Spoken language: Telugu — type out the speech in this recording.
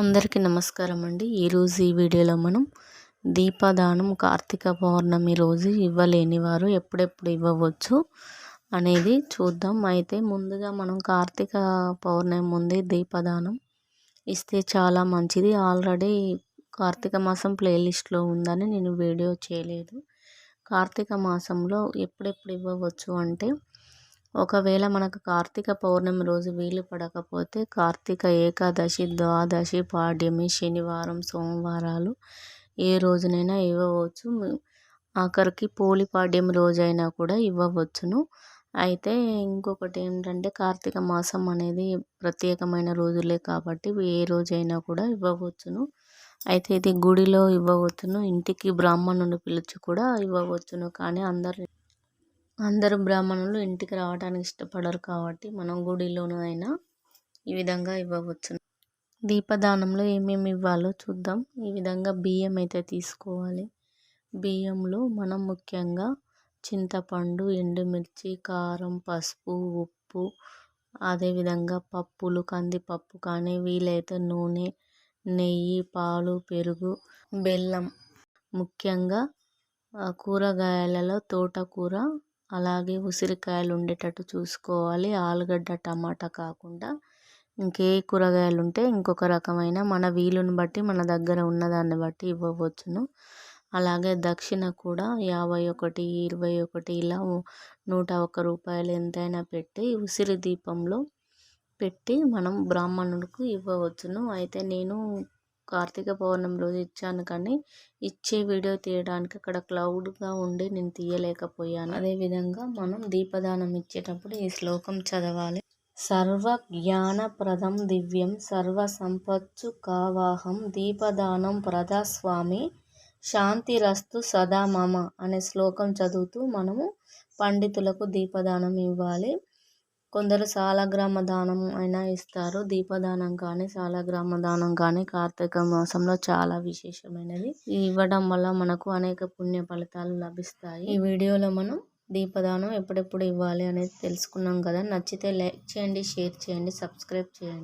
అందరికీ నమస్కారం అండి. ఈరోజు ఈ వీడియోలో మనం దీపదానం కార్తీక పౌర్ణమి రోజు ఇవ్వలేని వారు ఎప్పుడెప్పుడు ఇవ్వవచ్చు అనేది చూద్దాం. అయితే ముందుగా మనం కార్తీక పౌర్ణమి ముందే దీపదానం ఇస్తే చాలా మంచిది. ఆల్రెడీ కార్తీక మాసం ప్లేలిస్ట్లో ఉందని నేను వీడియో చేయలేదు. కార్తీక మాసంలో ఎప్పుడెప్పుడు ఇవ్వవచ్చు అంటే, ఒకవేళ మనకు కార్తీక పౌర్ణమి రోజు వీలు పడకపోతే కార్తీక ఏకాదశి, ద్వాదశి, పాడ్యమి, శనివారం, సోమవారాలు ఏ రోజునైనా ఇవ్వవచ్చు. ఆఖరికి పోలిపాడ్యం రోజైనా కూడా ఇవ్వవచ్చును. అయితే ఇంకొకటి ఏంటంటే, కార్తీక మాసం అనేది ప్రత్యేకమైన రోజులే కాబట్టి ఏ రోజైనా కూడా ఇవ్వవచ్చును. అయితే ఇది గుడిలో ఇవ్వవచ్చును, ఇంటికి బ్రాహ్మణుని పిలిచి కూడా ఇవ్వవచ్చును. కానీ అందరు బ్రాహ్మణులు ఇంటికి రావడానికి ఇష్టపడరు కాబట్టి మనం గుడిలోనూ అయినా ఈ విధంగా ఇవ్వవచ్చు. దీపదానంలో ఏమేమి ఇవ్వాలో చూద్దాం. ఈ విధంగా బియ్యం అయితే తీసుకోవాలి. బియ్యంలో మనం ముఖ్యంగా చింతపండు, ఎండుమిర్చి, కారం, పసుపు, ఉప్పు, అదేవిధంగా పప్పులు, కందిపప్పు కానీ వీలైతే నూనె, నెయ్యి, పాలు, పెరుగు, బెల్లం, ముఖ్యంగా కూరగాయలలో తోటకూర, అలాగే ఉసిరికాయలు ఉండేటట్టు చూసుకోవాలి. ఆలుగడ్డ, టమాటా కాకుండా ఇంకే కూరగాయలు ఉంటే ఇంకొక రకమైన మన వీలుని బట్టి మన దగ్గర ఉన్నదాన్ని బట్టి ఇవ్వవచ్చును. అలాగే దక్షిణ కూడా 51, 21 ఇలా 101 రూపాయలు ఎంతైనా పెట్టి ఉసిరి దీపంలో పెట్టి మనం బ్రాహ్మణుడికి ఇవ్వవచ్చును. అయితే నేను కార్తీక పౌర్ణమి రోజు ఇచ్చాను, కానీ ఇచ్చే వీడియో తీయడానికి అక్కడ క్లౌడ్గా ఉండి నేను తీయలేకపోయాను. అదేవిధంగా మనం దీపదానం ఇచ్చేటప్పుడు ఈ శ్లోకం చదవాలి. సర్వ జ్ఞానప్రదం దివ్యం సర్వ సంపత్సు కావాహం దీపదానం ప్రదాస్వామి శాంతిరస్తు సదా మమ అనే శ్లోకం చదువుతూ మనము పండితులకు దీపదానం ఇవ్వాలి. కొందరు సాలగ్రామ దానం అయినా ఇస్తారు. దీపదానం కానీ సాలగ్రామ దానం కానీ కార్తీక మాసంలో చాలా విశేషమైనది. ఇవ్వడం వల్ల మనకు అనేక పుణ్య ఫలితాలు లభిస్తాయి. ఈ వీడియోలో మనం దీపదానం ఎప్పుడెప్పుడు ఇవ్వాలి అనేది తెలుసుకున్నాం కదా. నచ్చితే లైక్ చేయండి, షేర్ చేయండి, సబ్స్క్రైబ్ చేయండి.